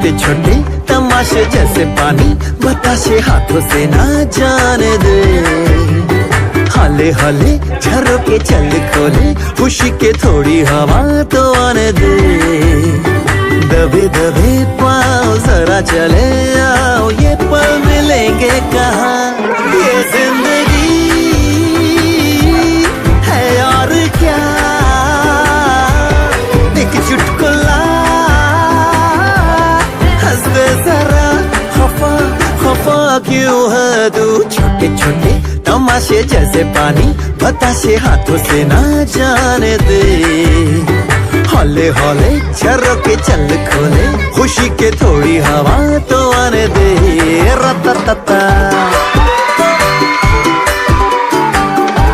छोटे छोटे तमाशे जैसे पानी बताशे हाथों से ना जाने दे। हाले हाले झरोके चल खोले खुशी के थोड़ी हवा तो आने दे। दबे दबे पाँव जरा चले आओ ये पल मिलेंगे कहाँ। ये जिंदगी है और क्या एक चुटकुला हंस दे जरा खफा खफा क्यों है तू। छोटे छोटे तमाशे जैसे पानी बताशे हाथों से ना जाने दे। हौले हौले झरोके चल खोले खुशी के थोड़ी हवा तो आने दे। रता